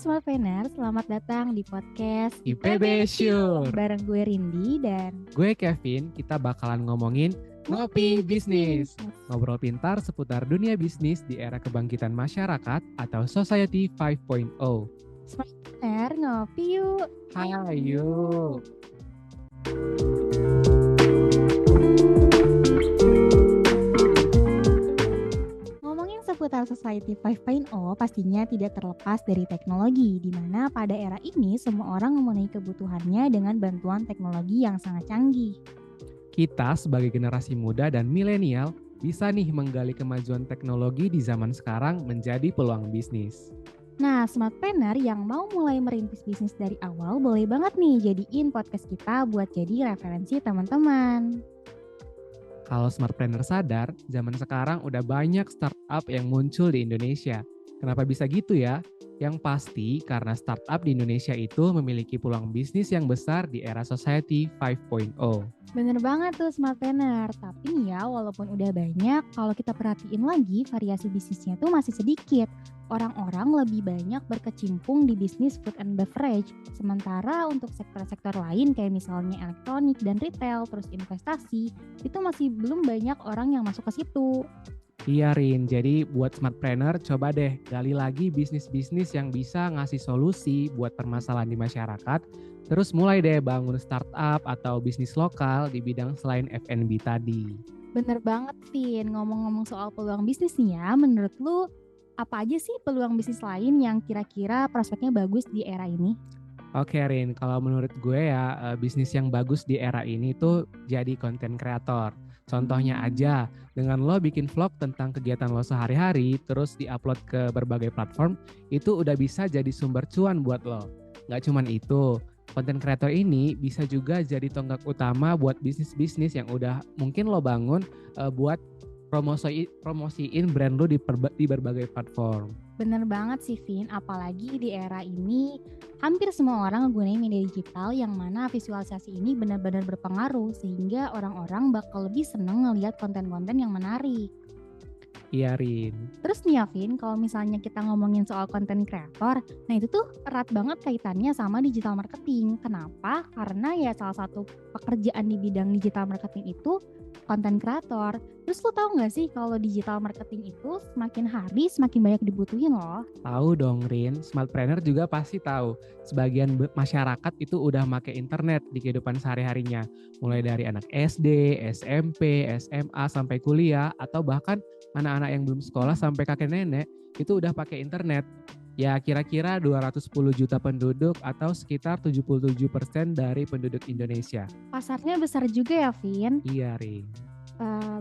Smartpreneur, selamat datang di podcast IPB Sure. Bareng gue Rindi dan Gue Kevin, kita bakalan ngomongin Ngopi Bisnis. Ngobrol pintar seputar dunia bisnis di era kebangkitan masyarakat atau Society 5.0. Smartpreneur, ngopi yuk. Hayu. Ngomongin seputar Society 5.0 pastinya tidak terlepas dari teknologi, di mana pada era ini semua orang memenuhi kebutuhannya dengan bantuan teknologi yang sangat canggih. Kita sebagai generasi muda dan milenial bisa nih menggali kemajuan teknologi di zaman sekarang menjadi peluang bisnis. Nah, Smartpreneur yang mau mulai merintis bisnis dari awal boleh banget nih jadiin podcast kita buat jadi referensi teman-teman. Kalau Smartpreneur sadar, zaman sekarang udah banyak startup yang muncul di Indonesia. Kenapa bisa gitu ya? Yang pasti karena startup di Indonesia itu memiliki peluang bisnis yang besar di era Society 5.0. Bener banget tuh Smartpreneur, tapi nih ya walaupun udah banyak, kalau kita perhatiin lagi variasi bisnisnya tuh masih sedikit. Orang-orang lebih banyak berkecimpung di bisnis food and beverage, sementara untuk sektor-sektor lain kayak misalnya elektronik dan retail, terus investasi, itu masih belum banyak orang yang masuk ke situ. Iya Rin, jadi buat Smartpreneur coba deh gali lagi bisnis-bisnis yang bisa ngasih solusi buat permasalahan di masyarakat. Terus mulai deh bangun startup atau bisnis lokal di bidang selain F&B tadi. Bener banget Vin, ngomong-ngomong soal peluang bisnis nih ya, menurut lu apa aja sih peluang bisnis lain yang kira-kira prospeknya bagus di era ini? Oke Rin, kalau menurut gue ya bisnis yang bagus di era ini tuh jadi content creator. Contohnya aja, dengan lo bikin vlog tentang kegiatan lo sehari-hari, terus diupload ke berbagai platform, itu udah bisa jadi sumber cuan buat lo. Nggak cuman itu, content creator ini bisa juga jadi tonggak utama buat bisnis-bisnis yang udah mungkin lo bangun buat promosiin brand lo di berbagai platform. Bener banget sih Vin, apalagi di era ini hampir semua orang menggunakan media digital yang mana visualisasi ini benar-benar berpengaruh sehingga orang-orang bakal lebih seneng ngelihat konten-konten yang menarik. Iya Rin. Terus nih ya Vin, kalau misalnya kita ngomongin soal konten kreator, nah itu tuh erat banget kaitannya sama digital marketing. Kenapa? Karena ya salah satu pekerjaan di bidang digital marketing itu konten kreator. Terus lo tau gak sih kalau digital marketing itu semakin hari semakin banyak dibutuhin loh. Tahu dong Rin, Smartpreneur juga pasti tahu. Sebagian masyarakat itu udah pakai internet di kehidupan sehari-harinya. Mulai dari anak SD, SMP, SMA sampai kuliah atau bahkan anak-anak yang belum sekolah sampai kakek nenek itu udah pakai internet. Ya kira-kira 210 juta penduduk atau sekitar 77% dari penduduk Indonesia. Pasarnya besar juga ya Vin. Iya Rin.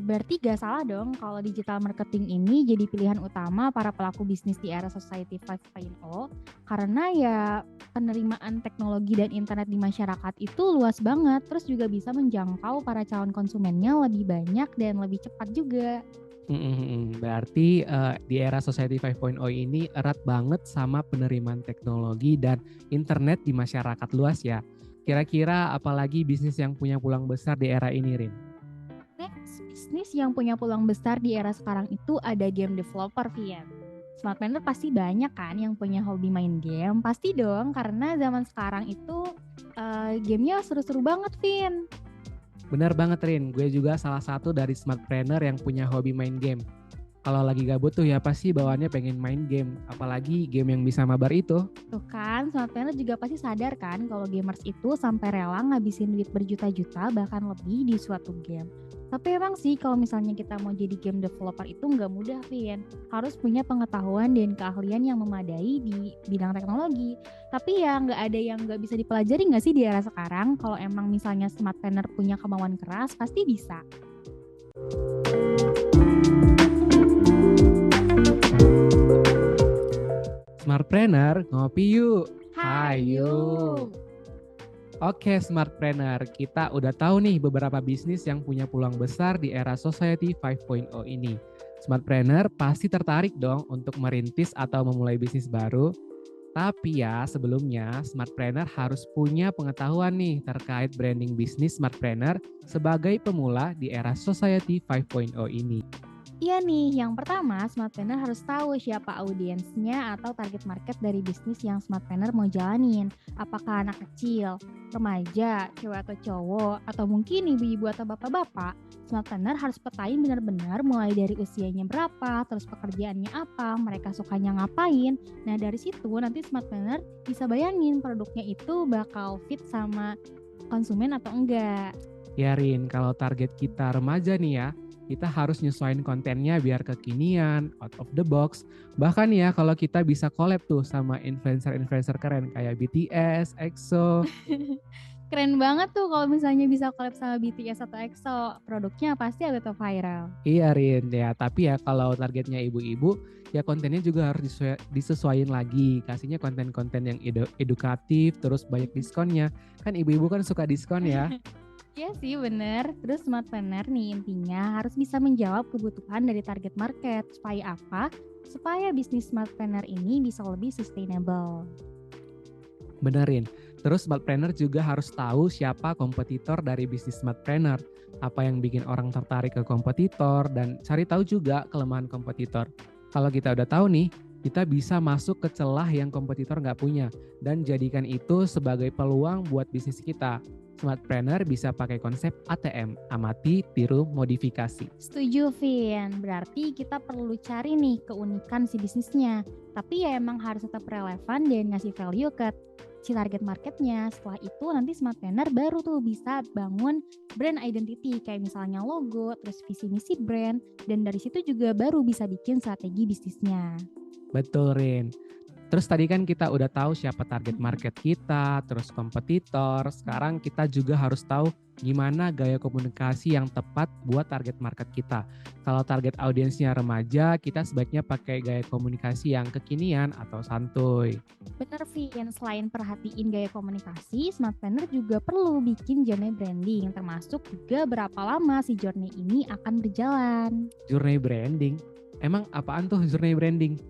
Berarti gak salah dong kalau digital marketing ini jadi pilihan utama para pelaku bisnis di era Society 5.0 karena ya penerimaan teknologi dan internet di masyarakat itu luas banget, terus juga bisa menjangkau para calon konsumennya lebih banyak dan lebih cepat juga. Berarti di era Society 5.0 ini erat banget sama penerimaan teknologi dan internet di masyarakat luas ya. Kira-kira apalagi bisnis yang punya peluang besar di era ini Rin? Next, bisnis yang punya peluang besar di era sekarang itu ada game developer, Vian. Smartpreneur pasti banyak kan yang punya hobi main game. Pasti dong, karena zaman sekarang itu gamenya seru-seru banget, Vin. Benar banget Rin, gue juga salah satu dari Smartpreneur yang punya hobi main game. Kalau lagi gabut tuh ya pasti bawaannya pengen main game, apalagi game yang bisa mabar itu. Tuh kan, Smartpreneur juga pasti sadar kan kalau gamers itu sampai rela ngabisin duit berjuta-juta bahkan lebih di suatu game. Tapi emang sih kalau misalnya kita mau jadi game developer itu nggak mudah, Vin. Harus punya pengetahuan dan keahlian yang memadai di bidang teknologi. Tapi ya nggak ada yang nggak bisa dipelajari nggak sih di era sekarang? Kalau emang misalnya Smartpreneur punya kemauan keras, pasti bisa. Smartpreneur, ngopi yuk. Hayu. Oke Smartpreneur, kita udah tahu nih beberapa bisnis yang punya peluang besar di era Society 5.0 ini. Smartpreneur pasti tertarik dong untuk merintis atau memulai bisnis baru. Tapi ya sebelumnya Smartpreneur harus punya pengetahuan nih terkait branding bisnis Smartpreneur sebagai pemula di era Society 5.0 ini. Iya nih, yang pertama Smart Planner harus tahu siapa audiensnya atau target market dari bisnis yang Smart Planner mau jalanin. Apakah anak kecil, remaja, cewek atau cowok, atau mungkin ibu-ibu atau bapak-bapak. Smart Planner harus petain benar-benar mulai dari usianya berapa, terus pekerjaannya apa, mereka sukanya ngapain. Nah dari situ nanti Smart Planner bisa bayangin produknya itu bakal fit sama konsumen atau enggak. Ya Rin, kalau target kita remaja nih ya, kita harus nyesuaiin kontennya biar kekinian, out of the box. Bahkan ya kalau kita bisa collab tuh sama influencer-influencer keren kayak BTS, EXO. Keren banget tuh kalau misalnya bisa collab sama BTS atau EXO. Produknya pasti auto viral. Iya Rin, ya tapi ya kalau targetnya ibu-ibu, ya kontennya juga harus disesuaikan lagi. Kasihnya konten-konten yang edukatif, terus banyak diskonnya. Kan ibu-ibu kan suka diskon ya. Iya sih bener. Terus Smart Planner nih intinya harus bisa menjawab kebutuhan dari target market. Supaya apa? Supaya bisnis Smart Planner ini bisa lebih sustainable. Benerin. Terus Smartpreneur juga harus tahu siapa kompetitor dari bisnis Smartpreneur, apa yang bikin orang tertarik ke kompetitor, dan cari tahu juga kelemahan kompetitor. Kalau kita udah tahu nih, kita bisa masuk ke celah yang kompetitor nggak punya, dan jadikan itu sebagai peluang buat bisnis kita. Smartpreneur bisa pakai konsep ATM, amati, tiru, modifikasi. Setuju, Vin. Berarti kita perlu cari nih keunikan si bisnisnya. Tapi ya emang harus tetap relevan dan ngasih value ke si target marketnya. Setelah itu nanti Smart Planner baru tuh bisa bangun brand identity. Kayak misalnya logo, terus visi misi brand. Dan dari situ juga baru bisa bikin strategi bisnisnya. Betul, Rin. Terus tadi kan kita udah tahu siapa target market kita, terus kompetitor. Sekarang kita juga harus tahu gimana gaya komunikasi yang tepat buat target market kita. Kalau target audiensnya remaja, kita sebaiknya pakai gaya komunikasi yang kekinian atau santuy. Bener, Vin. Selain perhatiin gaya komunikasi, Smart Planner juga perlu bikin journey branding. Termasuk juga berapa lama si journey ini akan berjalan. Journey branding? Emang apaan tuh journey branding?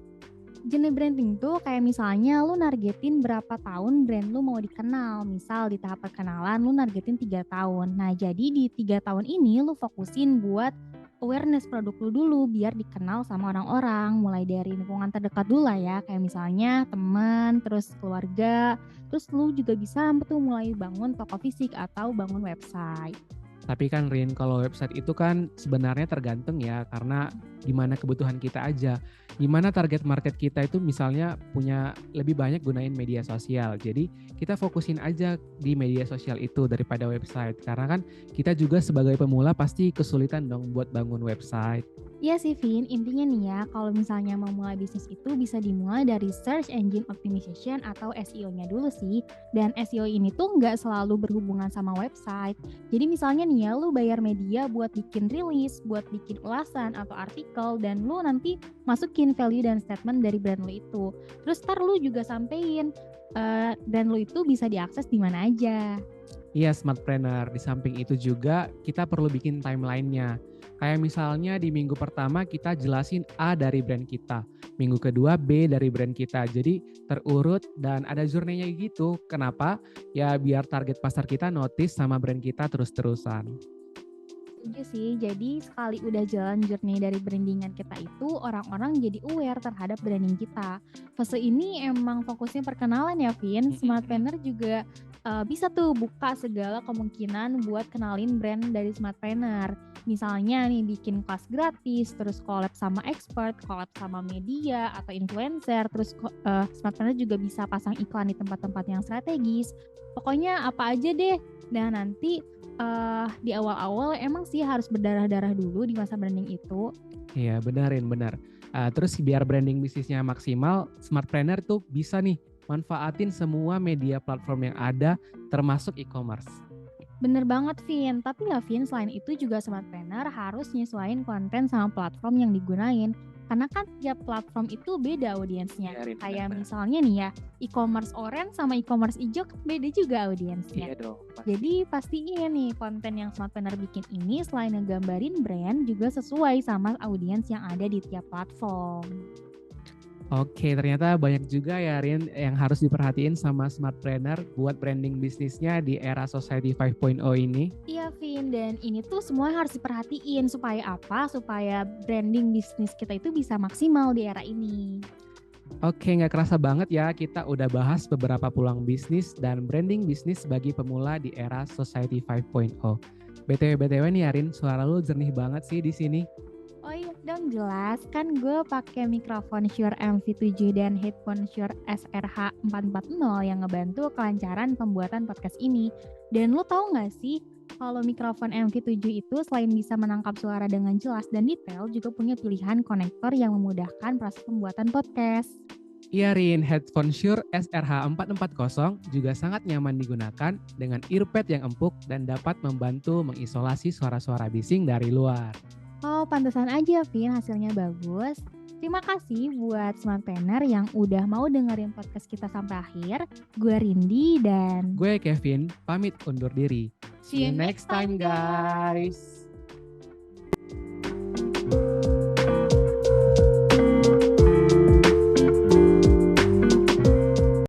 Journey branding tuh kayak misalnya lu nargetin berapa tahun brand lu mau dikenal. Misal di tahap perkenalan lu nargetin 3 tahun. Nah jadi di 3 tahun ini lu fokusin buat awareness produk lu dulu biar dikenal sama orang-orang. Mulai dari lingkungan terdekat dulu lah ya. Kayak misalnya teman, terus keluarga. Terus lu juga bisa tuh mulai bangun toko fisik atau bangun website. Tapi kan Rin, kalau website itu kan sebenarnya tergantung ya, karena gimana kebutuhan kita aja. Gimana target market kita itu misalnya punya lebih banyak gunain media sosial. Jadi kita fokusin aja di media sosial itu daripada website. Karena kan kita juga sebagai pemula pasti kesulitan dong buat bangun website. Iya sih Vin, intinya nih ya, kalau misalnya mau mulai bisnis itu bisa dimulai dari Search Engine Optimization atau SEO-nya dulu sih. Dan SEO ini tuh nggak selalu berhubungan sama website. Jadi misalnya nih ya, lu bayar media buat bikin rilis, buat bikin ulasan atau artikel, dan lu nanti masukin value dan statement dari brand lu itu. Terus ntar lu juga sampein brand lu itu bisa diakses di mana aja. Iya, Smartpreneur. Di samping itu juga kita perlu bikin timeline-nya. Kayak misalnya di minggu pertama kita jelasin A dari brand kita, minggu kedua B dari brand kita. Jadi terurut dan ada journey-nya gitu. Kenapa? Ya biar target pasar kita notice sama brand kita terus-terusan. Setuju sih, jadi sekali udah jalan journey dari brandingan kita itu, orang-orang jadi aware terhadap branding kita. Fase ini emang fokusnya perkenalan ya, Vin. Smart Planner juga bisa tuh buka segala kemungkinan buat kenalin brand dari Smart Planner. Misalnya nih bikin kelas gratis, terus collab sama expert, collab sama media atau influencer, terus Smart Planner juga bisa pasang iklan di tempat-tempat yang strategis. Pokoknya apa aja deh. Nah nanti di awal-awal emang sih harus berdarah-darah dulu di masa branding itu. Iya, benar. Terus biar branding bisnisnya maksimal, Smartpreneur tuh bisa nih manfaatin semua media platform yang ada termasuk e-commerce. Bener banget, Vin. Tapi ya, Vin, selain itu juga Smart Planner harus nyesuaiin konten sama platform yang digunain. Karena kan tiap platform itu beda audiensnya. Iya, Kayak benar. misalnya nih ya, e-commerce oranye sama e-commerce hijau kan beda juga audiensnya. Iya dong. Jadi pastiin nih konten yang Smart Planner bikin ini selain ngegambarin brand juga sesuai sama audiens yang ada di tiap platform. Oke, ternyata banyak juga ya Rin yang harus diperhatiin sama smartpreneur buat branding bisnisnya di era Society 5.0 ini. Iya Vin, dan ini tuh semua harus diperhatiin supaya apa? Supaya branding bisnis kita itu bisa maksimal di era ini. Oke, nggak kerasa banget ya kita udah bahas beberapa peluang bisnis dan branding bisnis bagi pemula di era Society 5.0. BTW nih Rin, suara lu jernih banget sih di sini. Oh iya dong jelas, kan gue pakai mikrofon Shure MV7 dan headphone Shure SRH 440 yang ngebantu kelancaran pembuatan podcast ini. Dan lo tau gak sih, kalau mikrofon MV7 itu selain bisa menangkap suara dengan jelas dan detail, juga punya pilihan konektor yang memudahkan proses pembuatan podcast. Iya Rin, headphone Shure SRH 440 juga sangat nyaman digunakan dengan earpad yang empuk dan dapat membantu mengisolasi suara-suara bising dari luar. Oh, pantesan aja, Vin, hasilnya bagus. Terima kasih buat smartpreneur yang udah mau dengerin podcast kita sampai akhir. Gue Rindi dan Gue Kevin, pamit undur diri. See you next time, guys.